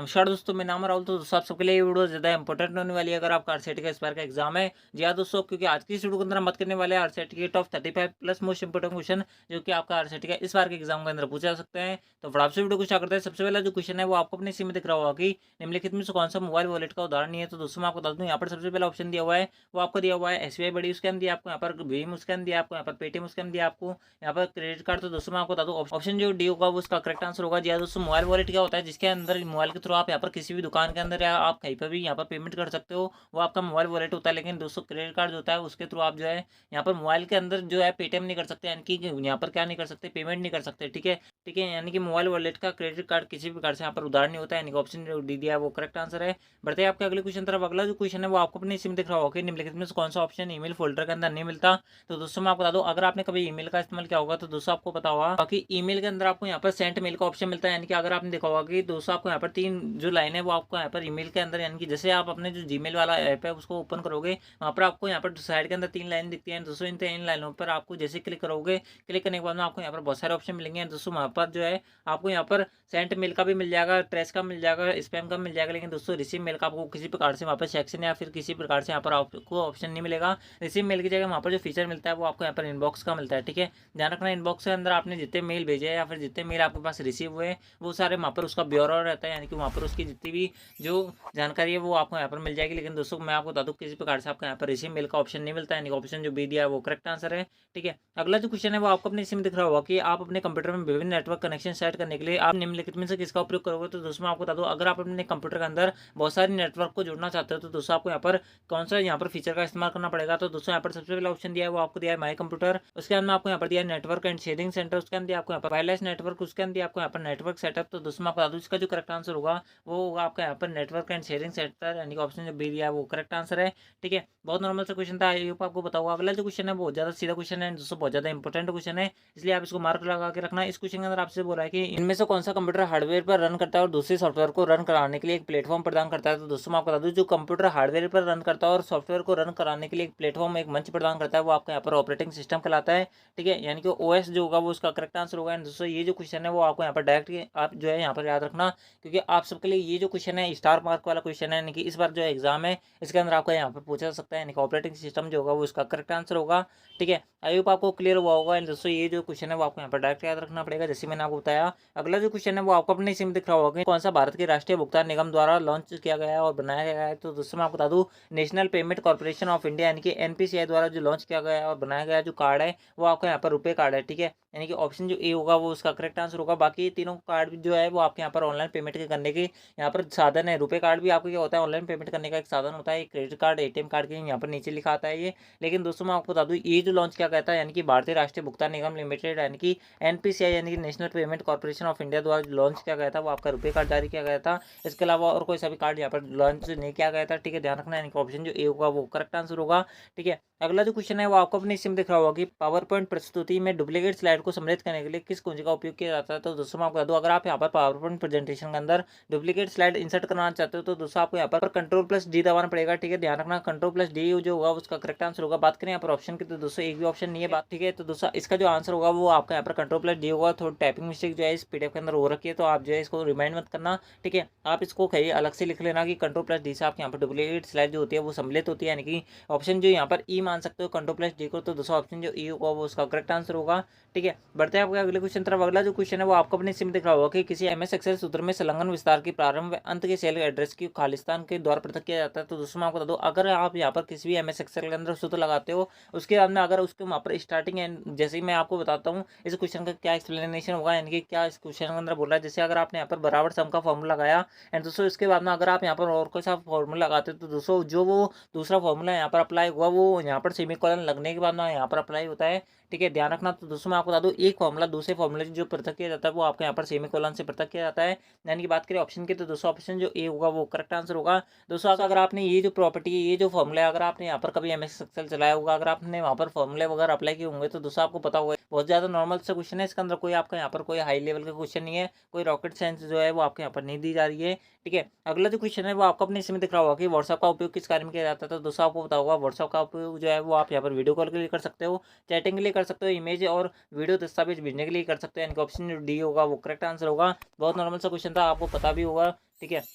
नमस्कार दोस्तों, मेरा नाम है राहुल। तो दोस्तों आप सबके लिए ये वीडियो ज़्यादा इंपॉर्टेंट होने वाली है अगर आपका आरसीईटी का इस बार का एग्जाम है। जी हाँ दोस्तों, क्योंकि आज की इस वीडियो के अंदर हम बात करने वाले हैं आरसीईटी के top 35 plus most important question जो कि आपका आरसीईटी का इस बार के एग्जाम के अंदर पूछे जा सकते हैं। तो फटाफट से वीडियो को स्टार्ट करते हैं। सबसे पहला जो क्वेश्चन है वो आपको अपने सीन में दिख रहा होगा कि निम्नलिखित में से कौन सा मोबाइल वॉलेट का उदाहरण नहीं है। तो दोस्तों मैं आपको बता दूं, यहाँ पर सबसे पहला ऑप्शन दिया हुआ है वो आपको दिया हुआ है एसबीआई बड़ी स्कैम दिया आपको, यहाँ पर भीम स्कैम दिया आपको, यहाँ पर पेटीएम स्कैम दिया आपको, यहाँ पर क्रेडिट कार्ड। तो दोस्तों मैं आपको बता दूं ऑप्शन जो डी होगा वो उसका करेक्ट आंसर होगा। जी हाँ दोस्तों, मोबाइल वॉलेट क्या होता है जिसके अंदर मोबाइल के थ्रू आप यहाँ पर किसी भी दुकान के अंदर या आप कहीं पर भी यहाँ पर पेमेंट कर सकते हो, वो आपका मोबाइल वॉलेट होता है। लेकिन दोस्तों क्रेडिट कार्ड जो होता है उसके थ्रू आप जो है यहाँ पर मोबाइल के अंदर जो है पेटीएम नहीं कर सकते, यानी कि यहाँ पर क्या नहीं कर सकते, पेमेंट नहीं कर सकते। ठीक है, ठीक है, यानी कि मोबाइल वॉलेट का क्रेडिट कार्ड किसी भी प्रकार से यहाँ पर उदाहरण नहीं होता है, यानी कि ऑप्शन जो डी दिया है वो करेक्ट आंसर है। बढ़ते हैं आपके अगले क्वेश्चन तरफ। अगला जो क्वेश्चन है वो आपको अपने सिम दिख रहा होगा कि निम्नलिखित में से कौन सा ऑप्शन ईमेल फोल्डर के अंदर नहीं मिलता। तो दोस्तों मैं आपको बता दूं, अगर आपने कभी ईमेल का इस्तेमाल किया होगा तो दोस्तों आपको पता होगा कि ईमेल के अंदर आपको यहाँ पर सेंड मेल का ऑप्शन मिलता है। यानी कि अगर आपने देखा होगा कि दोस्तों आपको यहाँ पर तीन जो लाइन है वो आपको यहाँ पर ईमेल के अंदर, यानी कि जैसे आप अपने जो जीमेल वाला ऐप है उसको ओपन करोगे, वहाँ पर आपको यहाँ पर साइड के अंदर तीन लाइन दिखती है। दोस्तों इन तीन लाइनों पर आपको जैसे क्लिक करोगे, क्लिक करने के बाद में आपको यहाँ पर बहुत सारे ऑप्शन मिलेंगे। दोस्तों वहाँ पर जो है आपको यहाँ पर सेंट मेल का भी मिल जाएगा, ट्रेस का मिल जाएगा, स्पैम का मिल जाएगा। लेकिन दोस्तों रिसीव मेल का आपको किसी प्रकार से वहाँ पर सेक्शन या फिर किसी प्रकार से यहाँ पर आपको ऑप्शन नहीं मिलेगा। रिसीव मेल की जगह वहाँ पर जो फीचर मिलता है वो आपको यहाँ पर इनबॉक्स का मिलता है। ठीक है, ध्यान रखना इनबॉक्स के अंदर आपने जितने मेल भेजे हैं या फिर जितने मेल आपके पास रिसीव हुए वो सारे वहाँ पर उसका ब्यौरा रहता है, यानी कि वहाँ पर उसकी जितनी भी जो जानकारी है वो आपको यहाँ पर मिल जाएगी। लेकिन दोस्तों मैं आपको बता दूँ किसी प्रकार से आपको यहाँ पर रिसीव मेल का ऑप्शन नहीं मिलता है, यानी ऑप्शन जो बी दिया है वो करेक्ट आंसर है। ठीक है, अगला जो क्वेश्चन है वो आपको अपने इसमें दिख रहा होगा कि आप अपने कंप्यूटर में विभिन्न नेटवर्क कनेक्शन सेट करने के लिए आप निम्नलिखित में से किसका उपयोग करोगे। तो दोस्तों मैं आपको बता दूं, अगर आप अपने कंप्यूटर के अंदर बहुत सारे नेटवर्क को जोड़ना चाहते हो तो दोस्तों आपको यहाँ पर कौन सा यहाँ पर फीचर का इस्तेमाल करना पड़ेगा। तो दोस्तों यहाँ पर सबसे पहला ऑप्शन दिया है वो आपको दिया है माई कंप्यूटर, उसके अंदर आपको यहाँ पर दिया है नेटवर्क एंड शेयरिंग सेंटर, उसके अंदर आपको यहाँ पर वायरलेस नेटवर्क, उसके अंदर आपको यहाँ पर नेटवर्क सेटअप। तो दोस्तों मैं आपको बता दूं इसका जो करेक्ट आंसर होगा वो होगा आपका यहाँ पर नेटवर्क एंड शेयरिंग सेंटर, यानी कि ऑप्शन जो बी दिया है वो करेक्ट आंसर है। ठीक है, बहुत नॉर्मल सा क्वेश्चन था, आई होप आपको पता होगा। अगला जो क्वेश्चन है बहुत ज्यादा सीधा क्वेश्चन है दोस्तों, बहुत ज्यादा इंपॉर्टेंट क्वेश्चन है, इसलिए आप इसको मार्क लगा के रखना। इस क्वेश्चन के अंदर आपसे बोल रहा है कि इनमें से कौन सा कंप्यूटर हार्डवेयर पर रन करता है और दूसरे सॉफ्टवेयर को रन कराने के लिए एक प्लेटफॉर्म प्रदान करता है। तो दोस्तों मैं आपको बता दूं, जो कंप्यूटर हार्डवेयर पर रन करता है और सॉफ्टवेयर को रन कराने के लिए एक प्लेटफॉर्म, एक मंच प्रदान करता है, वो आपका यहाँ पर ऑपरेटिंग सिस्टम कहलाता है। ठीक है, यानी कि ओएस जो होगा वो उसका करेक्ट आंसर होगा। एंड दोस्तों ये जो क्वेश्चन है वो आपको यहाँ पर डायरेक्ट आप जो है यहाँ पर याद रखना, क्योंकि आप सबके लिए ये जो क्वेश्चन है स्टार मार्क वाला क्वेश्चन है, यानी कि इस बार जो एग्जाम है इसके अंदर आपको यहाँ पर पूछा जा सकता है, यानी कि ऑपरेटिंग सिस्टम जो होगा वो उसका करेक्ट आंसर होगा। ठीक है, आई होप आपको क्लियर हुआ होगा। एंड दोस्तों ये जो क्वेश्चन है वो आपको यहाँ पर डायरेक्ट याद रखना पड़ेगा, जैसे मैंने आपको बताया। अगला जो क्वेश्चन है वो आपको अपने सिम दिख रहा होगा कि कौन सा भारत के राष्ट्रीय भुगतान निगम द्वारा लॉन्च किया गया है और बनाया गया है। तो दोस्तों मैं आपको बता दूं, national payment corporation of India यानी कि एनपीसीआई द्वारा जो लॉन्च किया गया है और बनाया गया जो कार्ड है वो आपको यहाँ पर रुपए कार्ड है। ठीक है, यानी कि ऑप्शन जो ए होगा वो उसका करेक्ट आंसर होगा। बाकी तीनों कार्ड जो है वो आपके यहाँ पर ऑनलाइन पेमेंट के करने के यहाँ पर साधन है। रुपए कार्ड भी आपको क्या होता है, ऑनलाइन पेमेंट करने का एक साधन होता है। क्रेडिट कार्ड, एटीएम कार्ड के यहाँ पर नीचे लिखा आता है ये। लेकिन दोस्तों मैं आपको बता दूं, ये जो लॉन्च किया गया था यानी कि भारतीय राष्ट्रीय भुगतान निगम लिमिटेड यानी कि एनपीसीआई यानी कि national payment corporation of India द्वारा लॉन्च किया गया था, वो आपका रुपए कार्ड जारी किया गया था। इसके अलावा और कोई सा भी कार्ड यहाँ पर लॉन्च नहीं किया गया था। ठीक है, ध्यान रखना, यानी कि ऑप्शन जो ए होगा वो करेक्ट आंसर होगा। ठीक है, अगला जो क्वेश्चन है वो आपको अपने सिम दिख रहा होगा कि पावर पॉइंट प्रस्तुति में डुप्लीकेट स्लाइड को सम्मिलित करने के लिए किस कुंजी का उपयोग किया जाता है। तो दोस्तों मैं आपको बता दूं, अगर आप यहाँ पर पावर पॉइंट प्रेजेंटेशन के अंदर डुप्लीकेट स्लाइड इंसर्ट करना चाहते हो तो दोस्तों आपको यहाँ पर कंट्रोल प्लस डी दबाना पड़ेगा। ठीक है, ध्यान रखना कंट्रोल प्लस डी जो होगा उसका करेक्ट आंसर होगा। बात करें यहाँ पर ऑप्शन की तो दोस्तों एक भी ऑप्शन नहीं है बात। ठीक है, तो दोस्तों इसका जो आंसर होगा वो आपका यहाँ पर कंट्रोल प्लस डी होगा। थोड़ी टाइपिंग मिस्टेक जो है इस पीडीएफ के अंदर हो रखी है, तो आप जो है इसको रिमाइंड मत करना। ठीक है, आप इसको कहीं अलग से लिख लेना कि कंट्रोल प्लस डी से आपके यहाँ पर डुप्लीकेट स्लाइड जो होती है वो सम्मिलित होती है, यानी कि ऑप्शन जो यहाँ पर ई मान सकते हो कंट्रोल प्लस डी को। तो दोस्तों ऑप्शन जो ई होगा वो उसका करेक्ट आंसर होगा। ठीक है, बढ़ते हैं आपके अगले क्वेश्चन तरफ। अगला जो क्वेश्चन है वो आपको अपने सिम दिख रहा होगा कि किसी एमएस एक्सेल सूत्र में संलग्न विस्तार की प्रारंभ व अंत के सेल एड्रेस की खालिस्तान के द्वारा पृथक किया जाता है। तो दोस्तों मैं आपको बता दूं, अगर आप यहाँ पर किसी भी एमएस एक्सेल के अंदर सूत्र लगाते हो उसके बाद में अगर उसके वहाँ पर स्टार्टिंग एंड, जैसे ही मैं आपको बताता हूँ इस क्वेश्चन का क्या एक्सप्लेनेशन होगा, यानी कि क्या इस क्वेश्चन के अंदर बोल रहा है। जैसे अगर आपने यहाँ पर बराबर सम का फॉर्मूला लगाया एंड दोस्तों इसके बाद में अगर आप यहाँ पर और कोई सा फॉर्मूला लगाते हो तो दोस्तों जो वो दूसरा फॉर्मूला यहाँ पर अप्लाई हुआ वो यहाँ पर सेमीकोलन लगने के बाद में यहाँ पर अप्लाई होता है। ठीक है, ध्यान रखना। तो दोस्तों मैं आपको बता दूं, एक फॉर्मूला दूसरे फॉर्मूले से जो पृथक किया जाता है वो आपके यहाँ पर सेमीकोलन से पृथक किया जाता है। यानी कि बात करें ऑप्शन की तो दोस्तों ऑप्शन जो ए होगा वो करेक्ट आंसर होगा। दोस्तों अगर आपने ये जो प्रॉपर्टी है, ये जो फॉर्मूला है, अगर आपने यहाँ पर कभी एमएस एक्सेल चलाया होगा, अगर आपने वहाँ पर फॉर्मूले वगैरह अप्लाई किए होंगे तो दोस्तों आपको पता होगा बहुत ज़्यादा नॉर्मल सा क्वेश्चन है। इसके अंदर कोई आपका यहाँ पर कोई हाई लेवल का क्वेश्चन नहीं है, कोई रॉकेट साइंस जो है वो आपके यहाँ पर नहीं दी जा रही है। ठीक है, अगला जो क्वेश्चन है वो आपको अपने इसमें दिख रहा होगा कि व्हाट्सएप का उपयोग किस कार्य में किया जाता है। तो दोस्तों आपको पता होगा व्हाट्सएप का उपयोग जो है वो आप यहाँ पर वीडियो कॉल के लिए कर सकते हो, चैटिंग के लिए कर सकते हो, इमेज और वीडियो दस्तावेज भेजने के लिए कर सकते हो, यानी कि ऑप्शन डी होगा वो करेक्ट आंसर होगा। बहुत नॉर्मल सा क्वेश्चन था, आपको पता भी होगा ठीक है।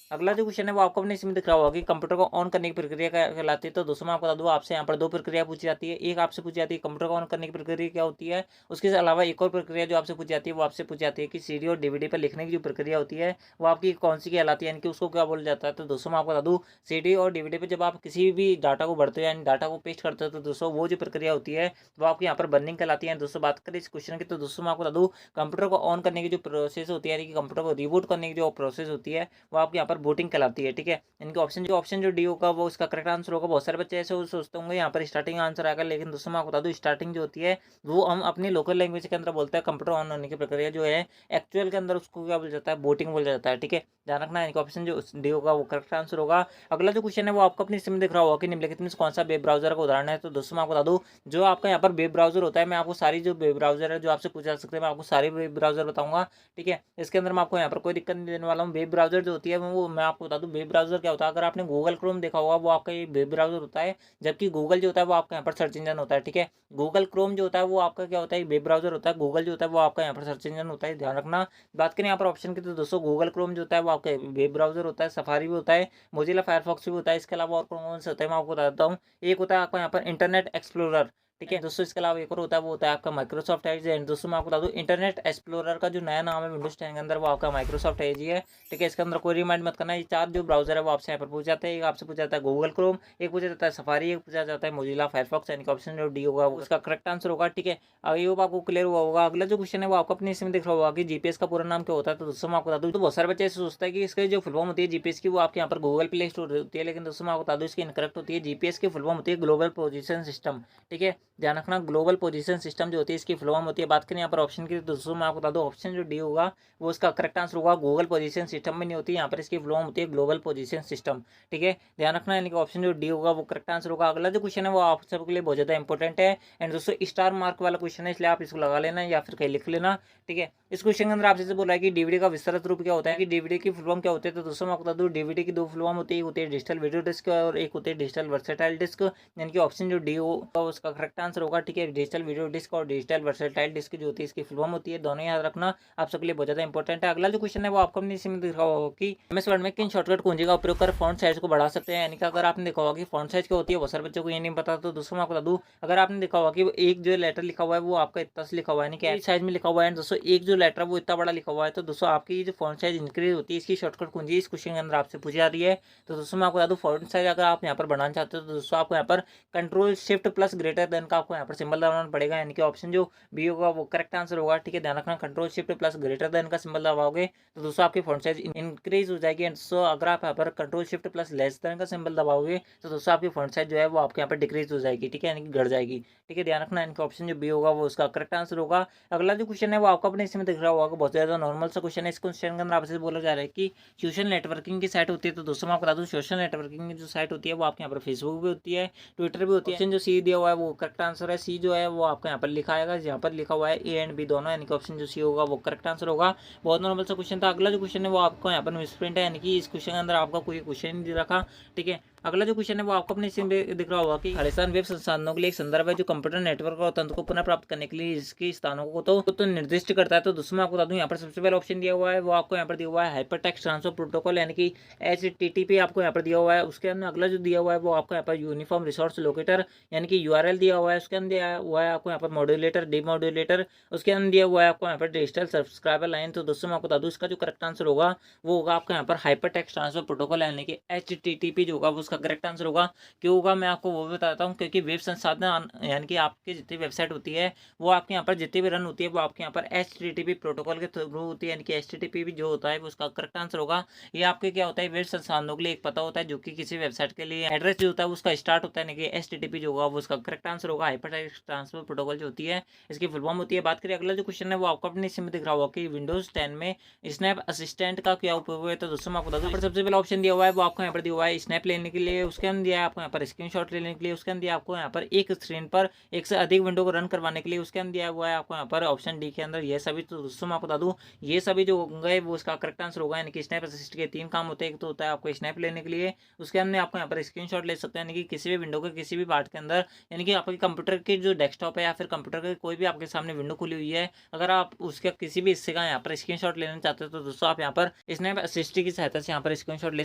अगला जो क्वेश्चन है वो आपको अपने इसमें दिख रहा होगा कि कंप्यूटर को ऑन करने की प्रक्रिया क्या कहलाती है। तो दोस्तों मैं आपको बता दूं, आपसे यहाँ पर दो प्रक्रिया पूछी जाती है। एक आपसे पूछी जाती है कंप्यूटर को ऑन करने की प्रक्रिया क्या होती है, उसके अलावा एक और प्रक्रिया जो आपसे पूछी जाती है वो आपसे पूछी जाती है कि सीडी और डीवीडी पर लिखने की जो प्रक्रिया होती है वो आपकी कौन सी कहलाती है, यानी कि उसको क्या बोला जाता है। तो दोस्तों मैं आपको बता दूं, सीडी और डीवीडी पर जब आप किसी भी डाटा को भरते हो यानी डाटा को पेस्ट करते हो तो दोस्तों वो जो प्रक्रिया होती है वो आपकी यहाँ पर बर्निंग कहलाती है। दोस्तों बात करें इस क्वेश्चन की, तो दोस्तों मैं आपको बता दूं, कंप्यूटर को ऑन करने की जो प्रोसेस होती है यानी कि कंप्यूटर को रिबूट करने की जो प्रोसेस होती है वो आपके यहाँ पर बूटिंग कहलाती है। ठीक है, इनके ऑप्शन जो डी होगा वो इसका करेक्ट आंसर होगा। बहुत सारे बच्चे ऐसे सोचते होंगे यहाँ पर स्टार्टिंग आंसर आएगा, लेकिन दोस्तों मैं आपको बता दूं स्टार्टिंग जो होती है वो हम अपनी लोकल लैंग्वेज के अंदर बोलते हैं। कंप्यूटर ऑन होने की प्रक्रिया जो है एक्चुअल के अंदर उसको क्या बोला जाता है, बूटिंग बोला जाता है। ठीक है, ध्यान रखना है, इनका ऑप्शन जो डी होगा वो करेक्ट आंसर होगा। अगला जो क्वेश्चन है वो आपको अपनी स्क्रीन में दिख रहा होगा कि निम्नलिखित में से कौन सा वेब ब्राउजर का उदाहरण है। तो दोस्तों मैं आपको बता दूं, जो आपका यहाँ पर वेब ब्राउजर होता है, मैं आपको सारी जो वेब ब्राउजर है जो आपसे पूछा जा सकते हैं मैं आपको सारी वेब ब्राउजर बताऊंगा। ठीक है, इसके अंदर मैं आपको यहाँ पर कोई दिक्कत नहीं देने वाला हूँ। वेब ब्राउजर जो होती है वो मैं आपको बता दूं, वेब ब्राउजर क्या होता है। अगर आपने गूगल क्रोम देखा होगा वो आपका ये वेब ब्राउजर होता है, जबकि गूगल जो होता है वो आपका यहाँ पर सर्च इंजन होता है। ठीक है, गूगल क्रोम जो होता है वो आपका क्या होता है, वेब ब्राउजर होता है। गूगल जो होता है वो आपका यहाँ पर सर्च इंजन होता है, ध्यान रखना। बात करें यहाँ पर ऑप्शन की, तो दोस्तों गूगल क्रोम जो होता है वो आपका वेब ब्राउजर होता है, सफारी भी होता है, मोजिला फायरफॉक्स भी होता है। इसके अलावा और कौन कौन से होते हैं मैं आपको बता देता हूँ। एक होता है आपका यहाँ पर इंटरनेट एक्सप्लोरर। ठीक है दोस्तों, इसके अलावा एक और होता है वो होता है आपका माइक्रोसॉफ्ट एज। एंड दोस्तों मैं आपको बता दूं, इंटरनेट एक्सप्लोरर का जो नया नाम है विंडोज 10 के अंदर वो आपका माइक्रोसॉफ्ट एज ही है। ठीक है, इसके अंदर कोई रिमाइंड मत करना। ये चार जो ब्राउजर है वो आपसे यहाँ पर पूछ जाते हैं। एक आपसे पूछा जाता है गूगल क्रोम, एक पूछा जाता है सफारी, एक पूछा जाता है मोजिला फायरफॉक्स। यानी कि ऑप्शन जो डी होगा वो उसका करेक्ट आंसर होगा। ठीक है, ये आपको क्लियर हुआ होगा। अगला जो क्वेश्चन है वो आपको अपने इसमें दिख रहा होगा कि जीपीएस का पूरा नाम क्या होता है। तो दोस्तों मैं आपको बता दूं, तो बहुत सारे बच्चे ऐसे सोचते हैं कि इसके जो फुल फॉर्म होती है जीपीएस की वो आपके यहाँ पर गूगल प्ले स्टोर होती है, लेकिन दोस्तों मैं आपको बता दूं इसकी इनकरेक्ट होती है। जीपीएस की फुल फॉर्म होती है ग्लोबल पोजीशन सिस्टम। ठीक है, ध्यान रखना, ग्लोबल पोजीशन सिस्टम जो होती है इसकी फुल फॉर्म होती है। बात करें यहाँ पर ऑप्शन की, तो दोस्तों मैं आपको बता दूं ऑप्शन जो डी होगा वो इसका करेक्ट आंसर होगा। गूगल पोजीशन सिस्टम में नहीं होती, यहाँ पर इसकी फुल फॉर्म होती है ग्लोबल पोजीशन सिस्टम। ठीक है, ध्यान रखना, यानी कि ऑप्शन जो डी होगा वो करेक्ट आंसर होगा। अगला जो क्वेश्चन है वो आप सबके लिए बहुत ज़्यादा इंपॉर्टेंट है एंड दोस्तों स्टार मार्क वाला क्वेश्चन है, इसलिए आप इसको लगा लेना या फिर कहीं लिख लेना। ठीक है, इस क्वेश्चन के अंदर आपसे बोल रहा है कि डीवीडी का विस्तृत रूप क्या होता है, कि डीवीडी की फुल फॉर्म क्या होती है। तो दोस्तों मैं आपको बता दूं, डीवीडी की दो फुल फॉर्म होती है, एक होती है डिजिटल वीडियो डिस्क और एक होती है डिजिटल वर्सेटाइल डिस्क। यानी कि ऑप्शन जो डी होगा उसका करेक्ट आंसर होगा। ठीक है, डिजिटल वीडियो डिस्क और डिजिटल वर्सेटाइल डिस्क जो होती है इसकी फुल फॉर्म होती है, दोनों याद रखना, आप सबके लिए बहुत ज्यादा इंपॉर्टेंट है। अगला जो क्वेश्चन है वो आपको अपनी इसमें दिखा होगा कि एमएस वर्ड में किन शॉर्टकट कुंजी का उपयोग कर फॉन्ट साइज को बढ़ा सकते हैं। यानी कि अगर आपने देखा होगा कि फॉन्ट साइज क्या होती है, बहुत सारे बच्चों को ये नहीं पता। तो दोस्तों मैं आपको बता दूं, अगर आपने देखा होगा कि एक जो लेटर लिखा हुआ है वो आपका इतना से लिखा हुआ है, यानी कि साइज में लिखा हुआ है, दोस्तों एक जो लेटर है वो इतना बड़ा लिखा हुआ है, तो दोस्तों आपकी जो फॉन्ट साइज इंक्रीज होती है इसकी शॉर्टकट कुंजी इस क्वेश्चन के अंदर आपसे पूछी जा रही है। तो दोस्तों मैं आपको बता दूं, फॉन्ट साइज अगर आप यहाँ पर बढ़ाना चाहते हो तो दोस्तों आपको यहाँ पर control shift plus greater than का आपको यहाँ पर सिंबल दबाना पड़ेगा, यानी कि ऑप्शन जो बी होगा वो करेक्ट आंसर होगा। ठीक है, ध्यान रखना, control shift plus greater than का सिंबल दबाओगे तो दोस्तों आपकी फॉन्ट साइज इंक्रीज हो जाएगी। एंड दोस्तों अगर आप यहाँ पर control shift plus less than का सिंबल दबाओगे तो दोस्तों आपकी फॉन्ट साइज जो है वो आपके यहाँ पर डिक्रीज हो जाएगी। ठीक है, यानी कि घट जाएगी। ठीक है, ध्यान रखना, इनका ऑप्शन जो बी होगा वो उसका करेक्ट आंसर होगा। अगला जो क्वेश्चन है वो आपको अपने इसमें दिख रहा होगा, बहुत ज़्यादा नॉर्मल सा क्वेश्चन है। इस क्वेश्चन के अंदर आपसे बोला जा रहा है कि सोशल नेटवर्किंग की साइट होती है। तो दोस्तों मैं आपको बता दूं, सोशल नेटवर्किंग की जो साइट होती है वो आपके यहाँ पर फेसबुक भी होती है, ट्विटर भी होती है। ऑप्शन जो सी दिया हुआ है वो करेक्ट आंसर है। सी जो है वो आपका यहाँ पर लिखा आएगा, यहाँ पर लिखा हुआ है ए एंड बी दोनों, यानी कि ऑप्शन जो सी होगा वो करेक्ट आंसर होगा। बहुत नॉर्मल सा क्वेश्चन था। अगला जो क्वेश्चन है वो आपको यहाँ पर मिसप्रिंट है, यानी कि इस क्वेश्चन के अंदर आपका कोई क्वेश्चन नहीं दे रखा। ठीक है, अगला जो क्वेश्चन है वो आपको अपने इसमें दिख रहा होगा कि खालिस्तान वेब संसाधनों के लिए एक संदर्भ है जो कंप्यूटर नेटवर्क और तंत्र को पुनः प्राप्त करने के लिए इसके स्थानों को तो निर्दिष्ट करता है। तो दोस्तों मैं आपको बता दूं, यहाँ पर सबसे पहला ऑप्शन दिया हुआ है वो आपको यहाँ पर दिया हुआ है हाइपर टेक्स्ट ट्रांसफर प्रोटोकॉल, यानी कि HTTP आपको यहाँ पर दिया हुआ है। उसके अंदर अगला जो दिया हुआ है वो आपको यहाँ पर यूनिफॉर्म रिसोर्स लोकेटर, यानी कि URL दिया हुआ है। उसके अंदर दिया हुआ है आपको यहाँ पर मॉड्यूलेटर डीमॉड्यूलेटर। उसके अंदर दिया हुआ है आपको यहाँ पर डिजिटल सब्सक्राइबर लाइन। तो दोस्तों मैं आपको बता दूं, इसका जो करेक्ट आंसर होगा वो होगा आपका यहाँ पर हाइपर टेक्स्ट ट्रांसफर प्रोटोकॉल, यानी कि HTTP जो होगा वो उसका करेक्ट आंसर होगा। क्यों होगा मैं आपको वो बताता हूँ, क्योंकि वेब संसाधन यानी कि आपकी जितनी वेबसाइट होती है वो आपके यहाँ पर जितनी भी रन होती है वो आपके यहाँ पर HTTP प्रोटोकॉल के थ्रू होती है, यानी कि HTTP भी जो होता है वो उसका करेक्ट आंसर होगा। ये आपके क्या होता है, वेब संसाधनों के लिए एक पता होता है जो कि किसी वेबसाइट के लिए एड्रेस जो होता है उसका स्टार्ट होता है, यानी कि HTTP जो होगा वो उसका करेक्ट आंसर होगा। हाइपरटेक्स्ट ट्रांसफर प्रोटोकॉल जो होती है इसकी फुल फॉर्म होती है। बात करें अगला जो क्वेश्चन है वो आपको अपने इसमें दिख रहा होगा कि विंडोज 10 में स्नैप असिस्टेंट का क्या उपयोग है। तो दोस्तों मैं आपको बता दूं, सबसे पहला ऑप्शन दिया हुआ है वो आपको यहाँ पर दिया हुआ है स्नैप लेने के के लिए, उसके अंदर दिया है आपको यहाँ पर स्क्रीनशॉट लेने के लिए, उसके अंदर दिया है आपको यहाँ पर एक स्क्रीन पर एक से अधिक विंडो को रन करवाने के लिए, उसके अंदर दिया हुआ है आपको यहाँ पर ऑप्शन डी के अंदर ये सभी। तो दोस्तों मैं आपको बता दूँ ये सभी जो होंगे वो इसका करेक्ट आंसर होगा, यानी कि स्नैप असिस्ट के 3 काम होते हैं। एक तो होता है आपको स्नैप लेने के लिए, उसके अंदर आपको यहाँ पर स्क्रीनशॉट ले सकते हैं, यानी कि किसी भी विंडो के किसी भी पार्ट के अंदर, यानी कि आपके कंप्यूटर के जो डेस्कटॉप है या फिर कंप्यूटर के कोई भी आपके सामने विंडो खुली हुई है, अगर आप उसके किसी भी हिस्से का यहाँ पर स्क्रीनशॉट लेना चाहते हो तो दोस्तों आप यहाँ पर स्नैप असिस्ट की सहायता से यहाँ पर स्क्रीनशॉट ले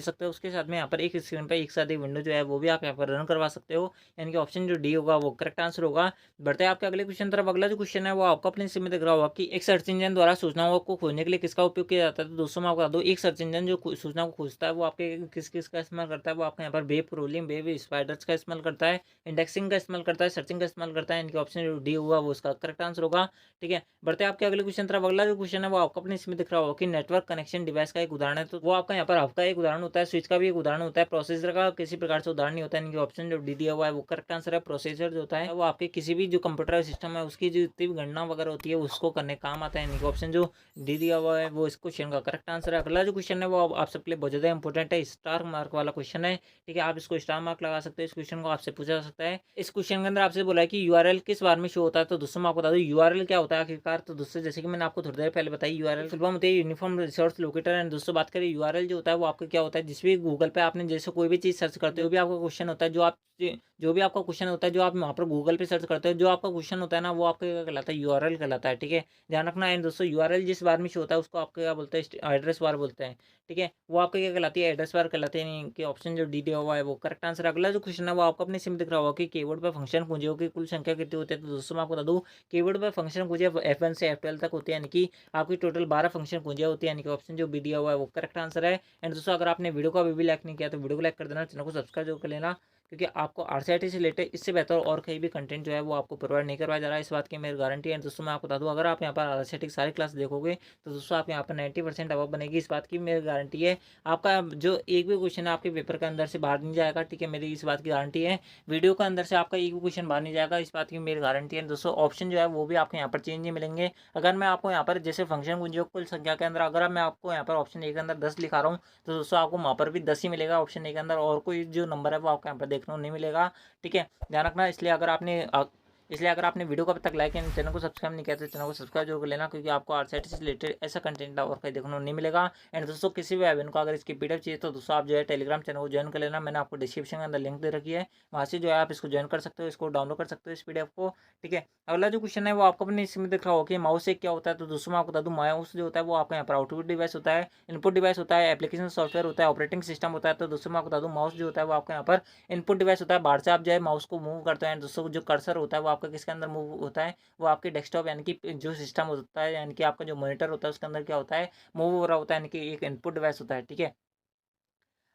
सकते हो। उसके साथ में यहाँ पर एक स्क्रीन पर एक से अधिक विंडो जो है वो भी आप यहाँ पर रन करवा सकते हो, यानी कि ऑप्शन जो डी होगा वो करेक्ट आंसर होगा। बढ़ते हैं आपके अगले क्वेश्चन तरफ। अगला जो क्वेश्चन है वो आपको अपने स्क्रीन में दिख रहा होगा कि एक सर्च इंजन द्वारा सूचनाओं को खोजने के लिए किसका उपयोग किया जाता है। तो दोस्तों मैं आपको बता दूं एक सर्च इंजन जो सूचना को खोजता है वो आपके किस किस का इस्तेमाल करता है, वो आपके यहाँ पर वेब क्रोलिंग, वेब स्पाइडर्स का इस्तेमाल करता है, इंडेक्सिंग का इस्तेमाल करता है, सर्चिंग का इस्तेमाल करता है। इनके ऑप्शन जो डी हुआ वो इसका करेक्ट आंसर होगा। ठीक है, बढ़ते हैं आपके अगले क्वेश्चन तरफ। अगला जो क्वेश्चन है वो आपको अपने इसमें दिख रहा होगा कि नेटवर्क कनेक्शन डिवाइस का एक उदाहरण है। तो वो आपका यहाँ पर आपका एक उदाहरण होता है, स्विच का भी एक उदाहरण होता है, प्रोसेसर का किसी प्रकार से उदाहरण नहीं होता है। इनके ऑप्शन जो डी दिया हुआ है वो करेक्ट आंसर है। प्रोसेसर जो होता है वो आपके किसी भी जो कंप्यूटर सिस्टम है उसकी जो जितनी भी गणना वगैरह होती है उसको करने काम आता है। इनके ऑप्शन जो डी दिया हुआ है वो इस क्वेश्चन का करेक्ट आंसर है। अगला जो क्वेश्चन है वो आप सबके लिए बहुत ज़्यादा इंपॉर्टेंट है, स्टार मार्क वाला क्वेश्चन है। ठीक है, आप इसको स्टार मार्क लगा सकते हैं। इस क्वेश्चन को आपसे पूछा जा सकता है। इस क्वेश्चन के अंदर आपसे बोला है कि यूआरएल किस बार में शो होता है। तो दोस्तों मैं आपको बता दूं यूआरएल क्या होता है आखिरकार। तो दोस्तों जैसे कि मैंने आपको थोड़ी देर पहले बताई यूआरएल फुल फॉर्म होती है यूनिफॉर्म रिसोर्स लोकेटर। एंड दोस्तों बात करें यूआरएल जो होता है वो आपका क्या होता है, जिस भी गूगल पे आपने जैसे कोई भी चीज़ सर्च करते हो, भी आपका क्वेश्चन होता है जो भी आपका क्वेश्चन होता है जो आप वहाँ पर गूगल पे सर्च करते हो, जो आपका क्वेश्चन होता है ना वो आपका क्या कहलाता है, यूआरएल कहलाता है। ठीक है, ध्यान रखना है दोस्तों, यूआरएल जिस बार में शो होता है उसको आपका क्या बोलते हैं, एड्रेस बार बोलते हैं। ठीक है, वो आपका क्या कहलाती है, एड्रेस बार कहलाते हैं। कि ऑप्शन जो डी दिया हुआ है वो करेक्ट आंसर। अगला जो क्वेश्चन है वो आपको अपने सिम दिख रहा होगा कि कीबोर्ड पर फंक्शन कुंजियों की कुल संख्या कितनी होती है। तो दोस्तों मैं आपको बता दूं कीबोर्ड पर फंक्शन कुंजियां F1 से F12 तक होती है, यानी कि आपकी टोटल 12 फंक्शन कुंजियां होती है, यानी कि ऑप्शन जो बी दिया हुआ है वो करेक्ट आंसर है। एंड दोस्तों अगर आपने वीडियो को अभी भी लाइक नहीं किया तो वीडियो को लाइक कर देना, चैनल को सब्सक्राइब जरूर कर लेना, क्योंकि आपको आरसीआईटी से रिलेटेड इससे बेहतर और कहीं भी कंटेंट जो है वो आपको प्रोवाइड नहीं करवाया जा रहा है, इस बात की मेरी गारंटी है। दोस्तों मैं आपको बता दूं अगर आप यहाँ पर आरसीआईटी की सारी क्लास देखोगे तो दोस्तों आप यहाँ पर 90% अबव बनेगी, इस बात की मेरी गारंटी है। आपका जो एक भी क्वेश्चन है आपके पेपर के अंदर से बाहर नहीं जाएगा। ठीक है, मेरी इस बात की गारंटी है। वीडियो के अंदर से आपका एक भी क्वेश्चन बाहर नहीं जाएगा, इस बात की मेरी गारंटी है। दोस्तों ऑप्शन जो है वो भी आपको यहाँ पर चेंज नहीं मिलेंगे। अगर मैं आपको यहाँ पर जैसे फंक्शन कुंजियों कुल संख्या के अंदर अगर मैं आपको यहाँ पर ऑप्शन ए के अंदर 10 लिखा रहा हूँ तो दोस्तों आपको वहाँ पर भी 10 ही मिलेगा ऑप्शन ए के अंदर, और कोई जो नंबर है वो आपको यहाँ पर देखने को नहीं मिलेगा। ठीक है, ध्यान रखना। इसलिए अगर आपने वीडियो को अब तक लाइक एंड चैनल को सब्सक्राइब नहीं किया तो चैनल को सब्सक्राइब जरूर कर लेना, क्योंकि आपको आरसीआईटी से रिलेटेड ऐसा कंटेंट और कहीं देखने को नहीं मिलेगा। एंड दोस्तों किसी भी वेबिनार को अगर इसकी पीडीएफ चाहिए तो दोस्तों आप जो है टेलीग्राम चैनल को ज्वाइन कर लेना, मैंने आपको डिस्क्रिप्शन के अंदर लिंक दे रखी है, वहाँ से जो है आप इसको ज्वाइन कर सकते हो, इसको डाउनलोड कर सकते हो इस पीडीएफ को। ठीक है, अगला जो क्वेश्चन है वो आपको अपने इसमें दिख रहा होगा कि माउस से क्या होता है। तो दोस्तों मैं आपको बता दूं माउस जो होता है वो आपका यहाँ पर आउटपुट डिवाइस होता है, इनपुट डिवाइस होता है, एप्लीकेशन सॉफ्टवेयर होता है, ऑपरेटिंग सिस्टम होता है। तो दोस्तों मैं आपको बता दूं माउस जो होता है वो आपका यहाँ पर इनपुट डिवाइस होता है, बाहर से आप जो है माउस को मूव करते हैं। दोस्तों जो कर्सर होता है वो आपका किसके अंदर मूव होता है, वो आपके डेस्कटॉप यानी कि जो सिस्टम होता है, यानी कि आपका जो मॉनिटर होता है उसके अंदर क्या होता है, मूव हो रहा होता है, यानी कि एक इनपुट डिवाइस होता है। ठीक है,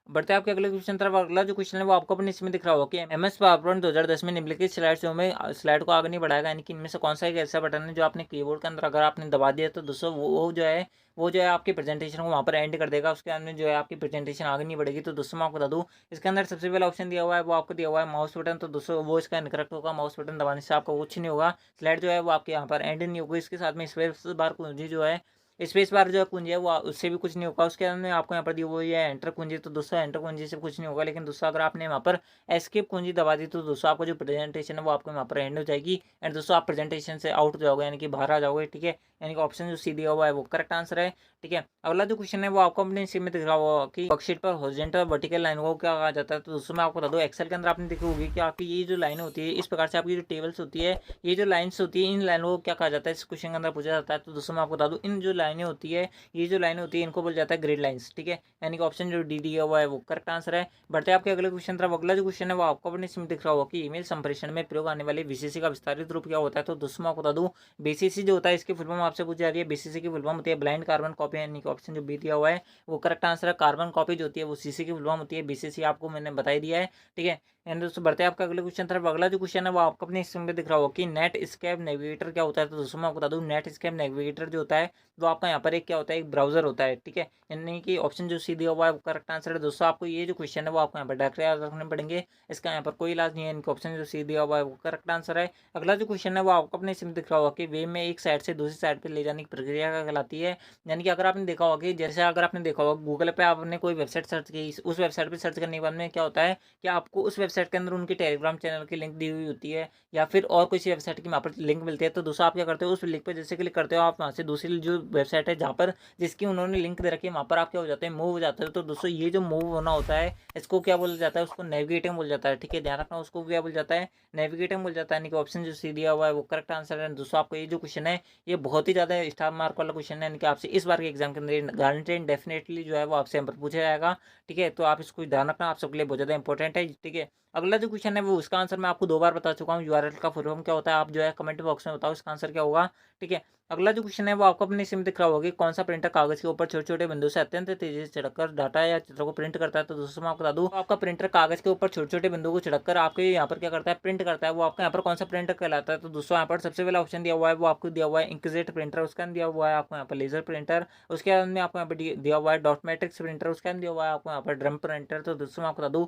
बढ़ते हैं आपके अगले क्वेश्चन तरफ। अगला जो क्वेश्चन है वो आपको अपने इसमें दिख रहा होगा कि एमएस पावर पॉइंट 2010 में निम्नलिखित स्लाइड्स में स्लाइड को आगे नहीं बढ़ाएगा, यानी कि इनमें से कौन सा एक ऐसा बटन है जो आपने कीबोर्ड के अंदर अगर आपने दबा दिया तो दोस्तों वो जो है आपकी प्रेजेंटेशन को वहाँ पर एंड कर देगा, उसके अंदर जो है आपकी प्रेजेंटेशन आगे नहीं बढ़ेगी। तो दोस्तों मैं आपको बता दूँ इसके अंदर सबसे पहला ऑप्शन दिया हुआ है वो आपको दिया हुआ है माउस बटन। तो दोस्तों वो इसका इनकरेक्ट होगा, माउस बटन दबाने से आपका कुछ नहीं होगा, स्लाइड जो है वो आपके यहाँ पर एंड नहीं होगी। इसके साथ में स्पेस बार कुंजी जो है स्पेस बार जो कुंजी है वो उससे भी कुछ नहीं होगा। उसके अंदर आपको यहाँ पर दी हुई है एंटर कुंजी। तो दोस्तों एंटर कुंजी से कुछ नहीं होगा, लेकिन दोस्तों अगर आपने वहाँ पर एस्केप कुंजी दबा दी तो दोस्तों आपको जो प्रेजेंटेशन है वो आपको वहाँ पर एंड हो जाएगी। एंड दोस्तों आप प्रेजेंटेशन से आउट हो जाओगे, यानी कि बाहर आ जाओगे। ठीक है, यानी कि ऑप्शन जो सी दिया हुआ है वो करेक्ट आंसर है। ठीक है, अगला जो क्वेश्चन है वो आपको अपने इसी में दिख रहा होगा कि वर्कशीट पर हॉरिजॉन्टल वर्टिकल लाइन को क्या कहा जाता है। तो दोस्तों मैं आपको बता दूं एक्सेल के अंदर आपने देखी होगी कि आपकी ये जो लाइन होती है इस प्रकार से आपकी जो टेबल्स होती है, ये जो लाइन्स होती है, इन लाइनों को क्या कहा जाता है, इस क्वेश्चन के अंदर पूछा जाता है। तो दोस्तों मैं आपको बता दूं इन जो लाइनें होती है, ये जो लाइनें होती है इनको बोला जाता है ग्रिड लाइन्स। ठीक है, यानी कि ऑप्शन जो डी दिया हुआ है वो करेक्ट आंसर है। बढ़ते आपके अगले क्वेश्चन तरफ। अगला जो क्वेश्चन है वो आपको अपने इसमें दिख रहा होगा कि ईमेल संप्रेषण में प्रयोग आने वाले बीसीसी का विस्तारित रूप क्या होता है। तो दोस्तों मैं आपको बता दूं बीसीसी जो होता है इसकी फुल फॉर्म आपसे पूछी जा रही है। बीसीसी की फुल फॉर्म होती है ब्लाइंड कार्बन कॉपी, यानी कि ऑप्शन जो बी दिया हुआ है वो करेक्ट आंसर है। कार्बन कॉपी जो होती है वो सीसी की फुल फॉर्म होती है, बीसीसी आपको मैंने बता दिया है। ठीक है, एंड दोस्तों बढ़ते हैं आपका अगले क्वेश्चन तरफ। अगला जो क्वेश्चन है वो आपको अपने स्क्रीन पे दिख रहा होगा कि नेट स्केप नेविगेटर क्या होता है। तो दोस्तों मैं आपको बता दूं नेट स्केप नेविगेटर जो होता है वो आपका यहाँ पर एक क्या होता है, एक ब्राउज़र होता है, ठीक है। यानी कि ऑप्शन जो सी दिया हुआ है वो करेक्ट आंसर है। दोस्तों आपको ये जो क्वेश्चन है वो आपको यहाँ पर डायरेक्ट याद रखने पड़ेंगे, इसका यहाँ पर कोई इलाज नहीं है। इनका ऑप्शन जो सी दिया हुआ है वो करेक्ट आंसर है। अगला जो क्वेश्चन है वो आपको अपने इसमें दिख रहा होगा कि वे में एक साइड से दूसरी साइड पर ले जाने की प्रक्रिया क्या कहलाती है। यानी कि अगर आपने देखा होगा कि जैसे अगर आपने देखा होगा गूगल पे आपने कोई वेबसाइट सर्च की, उस वेबसाइट पर सर्च करने के बाद में क्या होता है कि आपको उस वेबसाइट के अंदर उनकी टेलीग्राम चैनल की लिंक दी हुई होती है, या फिर और किसी वेबसाइट की वहाँ पर लिंक मिलती है। तो दोस्तों आप क्या करते हो, उस लिंक पर जैसे क्लिक करते हो, आप वहाँ से दूसरी जो वेबसाइट है जहाँ पर जिसकी उन्होंने लिंक दे रखी है वहाँ पर आप क्या हो जाते हैं, मूव हो जाते हो। तो दोस्तों ये जो मूव होना होता है इसको क्या बोला जाता है, उसको नेविगेटिंग बोल जाता है, ठीक है। ध्यान रखना, उसको क्या बोल जाता है, नेविगेटिंग बोल जाता है। यानी कि ऑप्शन जो सी दिया हुआ है वो करेक्ट आंसर है। दोस्तों आपको ये जो क्वेश्चन है ये बहुत ही ज़्यादा स्टार मार्क वाला क्वेश्चन है, यानी कि आपसे इस बार के एग्जाम के अंदर गारंटेड डेफिनेटली जो है वो आपसे यहाँ पर पूछा जाएगा, ठीक है। तो आप इसको ध्यान रखना, आप सबके लिए बहुत ज़्यादा इंपॉर्टेंट है, ठीक है। अगला जो क्वेश्चन है वो उसका आंसर मैं आपको 2 बार बता चुका हूँ। यूआरएल का फुल फॉर्म क्या होता है, आप जो है कमेंट बॉक्स में बताओ इसका आंसर क्या होगा, ठीक है। अगला जो क्वेश्चन है वो आपको अपने सिम दिख रहा होगा कि कौन सा प्रिंटर कागज के ऊपर छोटे छोटे बिंदु से अत्यंत तेजी से छिड़ककर डाटा या चित्र को प्रिंट करता है। तो दोस्तों मैं आपको बता दूं, आपका प्रिंटर कागज के ऊपर छोटे छोटे बिंदु को छिड़ककर आपके यहाँ पर क्या करता है, प्रिंट करता है। वो आपका यहाँ पर कौन सा प्रिंटर कहलाता है। तो दोस्तों यहाँ पर सबसे पहला ऑप्शन दिया हुआ है वो आपको दिया हुआ है इंकजेट प्रिंटर, उसके अंदर दिया हुआ है आपको यहाँ पर लेजर प्रिंटर, उसके अंदर आपको यहाँ पर दिया हुआ है डॉट मैट्रिक्स प्रिंटर, उसके अंदर दिया हुआ है आपको यहाँ पर ड्रम प्रिंटर। तो दोस्तों मैं आपको बता दूं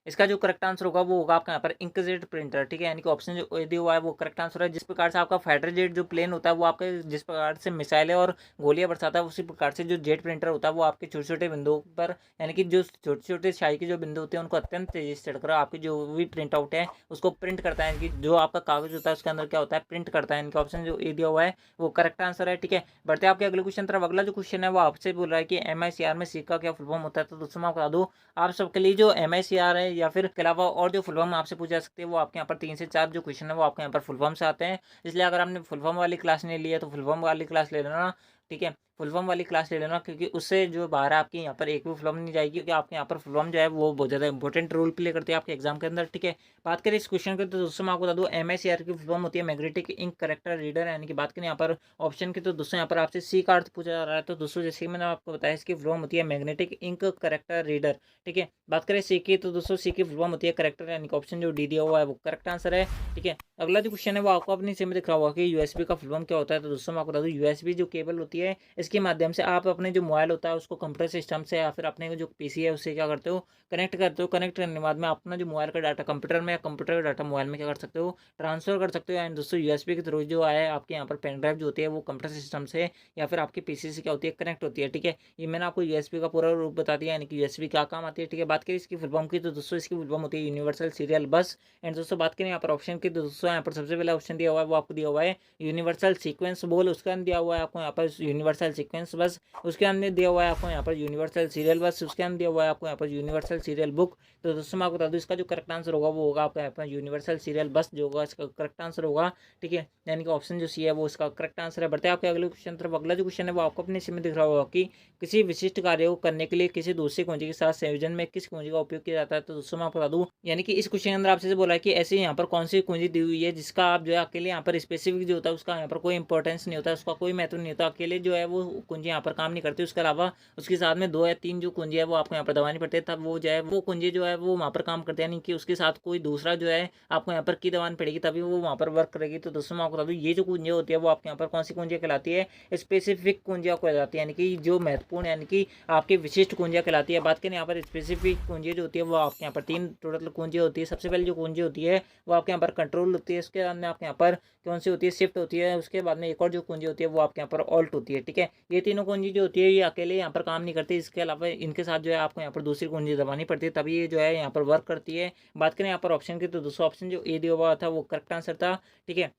इसका जो करेक्ट आंसर होगा वो होगा आपका यहाँ पर इंकजेट प्रिंटर, ठीक है। यानी कि ऑप्शन जो दिया हुआ है वो करेक्ट आंसर है। जिस प्रकार से आपका फाइटर जेट जो प्लेन होता है वो आपके जिस प्रकार से मिसाइलें और गोलियां बरसाता है, उसी प्रकार से जो जेट प्रिंटर होता है वो आपके छोटे छोटे बिंदुओं पर, यानी कि जो छोटे छोटे स्याही के जो बिंदु होते हैं उनको अत्यंत तेजी से चढ़कर आपकी जो भी प्रिंट आउट है उसको प्रिंट करता है। यानी कि जो आपका कागज होता है उसके अंदर क्या होता है, प्रिंट करता है। इनका ऑप्शन जो ए दिया हुआ है वो करेक्ट आंसर है, ठीक है। बढ़ते हैं आपके अगले क्वेश्चन तरफ। अगला जो क्वेश्चन है वो आपसे बोल रहा है कि MICR में सी का क्या फुल फॉर्म होता है। तो दोस्तों मैं आपको बता दूं, आप सबके लिए जो MICR है या फिर के अलावा और जो फुल फॉर्म आपसे पूछा जा सकते हैं वो आपके यहाँ पर 3 से 4 जो क्वेश्चन है वो आपके यहाँ पर फुल फॉर्म से आते हैं। इसलिए अगर आपने फुल फॉर्म वाली क्लास नहीं ली है तो फुल फॉर्म वाली क्लास ले लेना, ठीक है। फुल फॉर्म वाली क्लास ले लेना, क्योंकि उससे जो बाहर आपके यहाँ पर एक भी फुल फॉर्म नहीं जाएगी, क्योंकि आपके यहाँ पर फुल फॉर्म जो है वो बहुत ज़्यादा इंपॉर्टेंट रोल प्ले करती है आपके एग्जाम के अंदर, ठीक है। बात करें इस क्वेश्चन की तो दोस्तों मैं आपको बता दूँ MICR की फुल फॉर्म होती है मैग्नेटिक इंक करेक्टर रीडर। यानी कि बात करें यहाँ पर ऑप्शन की तो दोस्तों यहाँ पर आपसे सी का अर्थ पूछा जा रहा है। तो दोस्तों जैसे कि मैंने आपको बताया इसकी फुल फॉर्म होती है मैग्नेटिक इंक करेक्टर रीडर, ठीक है। बात करें सी की तो दोस्तों सी की फुल फॉर्म होती है करेक्टर, यानी कि ऑप्शन जो डी दिया हुआ है वो करेक्ट आंसर है, ठीक है। अगला जो क्वेश्चन है वो आपको अपनी सिम में दिख रहा होगा कि USB का फुल फॉर्म क्या होता है। तो दोस्तों मैं आपको बता दूं USB जो केबल होती है इसके माध्यम से आप अपने जो मोबाइल होता है उसको कंप्यूटर सिस्टम से या फिर अपने जो PC है उससे क्या करते हो, कनेक्ट करते हो। कनेक्ट करने के बाद में अपना जो मोबाइल का डाटा कंप्यूटर में या कंप्यूटर का डाटा मोबाइल में क्या कर सकते हो, ट्रांसफर कर सकते हो। एंड दोस्तों USB के थ्रू जो है आपके यहाँ पर पेन ड्राइव जो होती है वो कंप्यूटर सिस्टम से या फिर आपके PC से क्या होती है, कनेक्ट होती है, ठीक है। ये मैंने आपको USB का पूरा रूप बता दिया, यानी कि USB क्या काम आती है, ठीक है। बात करें इसकी फुल फॉर्म की तो दोस्तों इसकी फुल फॉर्म होती है यूनिवर्सल सीरियल बस। एंड दोस्तों बात करें यहाँ पर ऑप्शन की तो दोस्तों यहाँ पर सबसे पहला ऑप्शन दिया हुआ है वो आपको दिया हुआ है यूनिवर्सल सीक्वेंस बोल, उसके अंदर दिया हुआ है आपको यहाँ पर यूनिवर्सल सीक्वेंस बस, उसके अंदर दिया हुआ है आपको यहाँ पर यूनिवर्सल सीरियल बस, उसके अंदर दिया हुआ है आपको यहाँ पर यूनिवर्सल सीरियल बुक। तो दोस्तों मैं आपको बता दूँ इसका जो करेक्ट आंसर होगा वो होगा आपका यहाँ पर यूनिवर्सल सीरियल बस जो होगा इसका करेक्ट आंसर होगा, ठीक है। यानी कि ऑप्शन जो सी है वो इसका करेक्ट आंसर है। बढ़ते हैं आपके अगले क्वेश्चन तरफ। अगला जो क्वेश्चन है वो आपको अपने इसमें दिख रहा होगा कि किसी विशिष्ट कार्य को करने के लिए किसी दूसरी कुंजी के साथ संयोजन में किस कुंजी का उपयोग किया जाता है। तो दोस्तों मैं आपको बता दूं, यानी कि इस क्वेश्चन के अंदर आपसे बोला है कि ऐसे यहाँ पर कौन सी कुंजी दी हुई है जिसका आप जो है अकेले यहाँ पर स्पेसिफिक जो होता है उसका यहाँ पर कोई इंपॉर्टेंस नहीं होता, उसका कोई महत्व नहीं होता, अकेले जो है वो कुंजी यहाँ पर काम नहीं करती। उसके अलावा उसके साथ में 2 या 3 जो कुंजी है वो आपको यहाँ पर दबानी पड़ती है, तब वो जो है वो कुंजी जो है वो वहाँ पर काम करते हैं, यानी कि उसके साथ कोई दूसरा जो है आपको यहाँ पर की दबानी पड़ेगी तभी वो वहाँ पर वर्क करेगी। तो दोस्तों मैं आपको बता दूँ ये जो कुंजी होती है वो आपके यहाँ पर कौन सी कुंजी कहलाती है, स्पेसिफिक कुंजियाँ कहलाती है, यानी कि जो महत्वपूर्ण यानी कि आपकी विशिष्ट कुंजियाँ कहलाती है। बात करें यहाँ पर स्पेसिफिक कुंजी जो होती है वो आपके यहाँ पर 3 टोटल कुंजी होती है। सबसे पहले जो कुंजी होती है वो आपके यहाँ पर कंट्रोल होती है, उसके बाद में आपके यहाँ पर कौन सी होती है, शिफ्ट होती है, उसके बाद में एक और जो कुंजी होती है वो आपके यहाँ पर ऑल्ट होती है, ठीक है। ये तीनों कुंजी जो होती है ये अकेले यहाँ पर काम नहीं करती, इसके अलावा इनके साथ जो है आपको यहाँ पर दूसरी कुंजी दबानी पड़ती है तभी ये जो है यहाँ पर वर्क करती है। बात करें यहाँ पर ऑप्शन की तो दूसरा ऑप्शन जो ए दिया हुआ था वो करेक्ट आंसर था, ठीक है।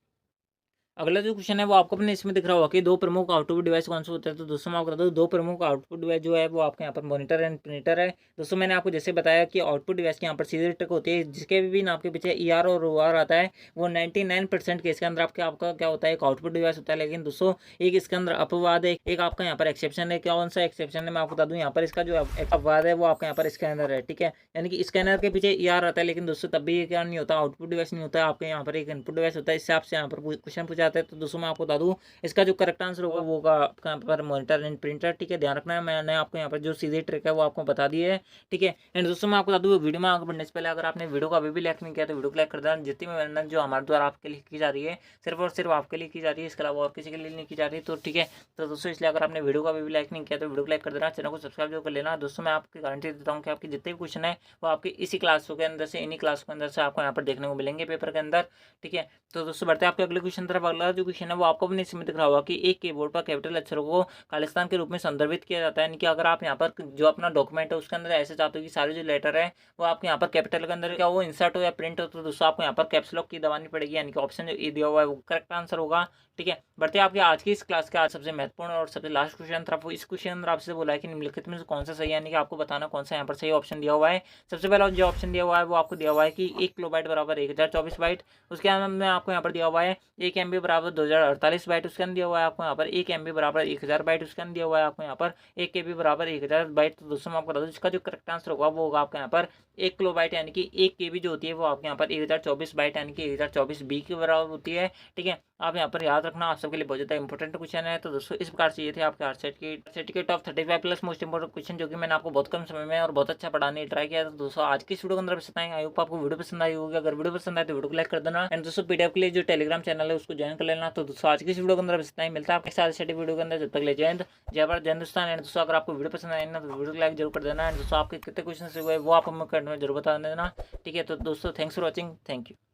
अगला जो क्वेश्चन है वो आपको अपने इसमें दिख रहा होगा कि 2 प्रमुख आउटपुट डिवाइस कौन से होते हैं। तो दोस्तों मैं आपको बता दूं 2 प्रमुख आउटपुट डिवाइस जो है वो आपके यहाँ पर मॉनिटर एंड प्रिंटर है। दोस्तों मैंने आपको जैसे बताया कि आउटपुट डिवाइस के यहाँ पर सीधी ट्रिक होती है, जिसके भी नाम के पीछे ER और OR आता है वो 99% केस के अंदर आपका क्या होता है, एक आउटपुट डिवाइस होता है। लेकिन दोस्तों एक इसके अंदर अपवाद है, एक आपका यहाँ पर एक्सेप्शन है। कौन सा एक्सेप्शन है मैं आपको बता दूँ, यहाँ पर इसका जो अपवाद है वो आपका यहाँ पर स्कैनर है, ठीक है। यानी कि स्कैनर के पीछे ER आता है, लेकिन दोस्तों तब भी ये क्या नहीं होता, आउटपुट डिवाइस नहीं होता, आपके यहाँ पर एक इनपुट डिवाइस होता है। इससे आपसे यहाँ पर क्वेश्चन पूछा आता है। तो दोस्तों मैं आपको बता दूँ इसका जो करेक्ट आंसर होगा वो होगा आपका यहाँ पर मॉनिटर एंड प्रिंटर। ठीक है, ध्यान रखना है, मैंने आपको यहाँ पर जो सीधी ट्रिक है वो आपको बता दी है। ठीक है, एंड दोस्तों मैं आपको बता दूँ वीडियो में आगे बढ़ने से पहले अगर आपने वीडियो को अभी भी लाइक नहीं किया तो वीडियो को लाइक कर देना। जितनी भी मेहनत जो हमारे द्वारा आपके लिए की जा रही है सिर्फ और सिर्फ आपके लिए की जा रही है, इसके अलावा और किसी के लिए नहीं की जा रही। तो ठीक है, तो दोस्तों इसलिए अगर आपने वीडियो को अभी भी लाइक नहीं किया तो वीडियो को लाइक कर देना, चैनल को सब्सक्राइब जो कर लेना। दोस्तों मैं आपकी गारंटी देता हूँ कि आपके जितने भी क्वेश्चन है वो आपके इसी क्लासों के अंदर से, इन्हीं क्लास के अंदर से आपको यहाँ पर देखने को मिलेंगे पेपर के अंदर। ठीक है, तो दोस्तों बढ़ते हैं आपके अगले क्वेश्चन तरफ। अगला जो क्वेश्चन है वो आपको भी नहीं सीमित दिख रहा होगा कि एक कीबोर्ड पर कैपिटल अक्षरों को खालिस्तान के रूप में संदर्भित किया जाता है। यानी कि अगर आप यहाँ पर जो अपना डॉक्यूमेंट है उसके अंदर ऐसे चाहते हो कि सारे जो लेटर है वो आपके यहाँ पर कैपिटल के अंदर क्या वो इंसर्ट हो या प्रिंट हो, तो दोस्तों आपको यहाँ पर कैप्स लॉक की दबानी पड़ेगी। यानी कि ऑप्शन जो ए दिया हुआ है वो करेक्ट आंसर होगा। ठीक है, बढ़ते हैं आपके आज की इस क्लास का आज सबसे महत्वपूर्ण और सबसे लास्ट क्वेश्चन तरफ। इस क्वेश्चन अंदर आपसे बोला है कि निम्नलिखित में से कौन सा सही है, यानी कि आपको बताना कौन सा यहाँ पर सही ऑप्शन दिया हुआ है। सबसे पहला जो ऑप्शन दिया हुआ है वो आपको दिया हुआ है कि 1 किलोबाइट बराबर 1024 बाइट। उसके अंदर में आपको यहाँ पर दिया हुआ है 1 MB बराबर 2048 बाइट। उसके अंदर दिया हुआ है आपको यहाँ पर 1 MB बराबर 1000 बाइट। उसके अंदर दिया हुआ है आपको यहाँ पर 1 KB बराबर 1000 बाइट। तो दोस्तों मैं आपको बता दूँ इसका जो करेक्ट आंसर होगा वो होगा आपका यहाँ पर 1 किलोबाइट, यानी कि 1 KB जो होती है वो आपके यहाँ पर 1024 बाइट यानी कि 1024 B के बराबर होती है। ठीक है, आप यहाँ पर याद रखना, आप सबके लिए बहुत ज़्यादा इंपॉर्टेंट क्वेश्चन है। तो दोस्तों इस प्रकार से ये थे आपके आरसेट के top 35 plus most important question जो कि मैंने आपको बहुत कम समय में और बहुत अच्छा पढ़ाने की ट्राई किया। तो दोस्तों आज की इस वीडियो के अंदर बस इतना ही। आई होप आपको वीडियो पसंद आई होगी। अगर वीडियो पसंद आए तो वीडियो को लाइक कर देना, एंड दोस्तों पीडीएफ के लिए जो टेलीग्राम चैनल है उसको ज्वाइन कर लेना। तो दोस्तों आज की इस वीडियो के अंदर बस इतना ही, मिलता है आपके साथ सेट वीडियो के अंदर। जब तक ले जय हिंद, जय भारत, जय हिंदुस्तान। एंड दोस्तों अगर आपको वीडियो पसंद आए ना तो वीडियो को लाइक जरूर कर देना। एंड दोस्तों आपके कितने क्वेश्चन हुए वो आप हमें कमेंट में जरूर बता देना। ठीक है, तो दोस्तों thanks for watching, thank you.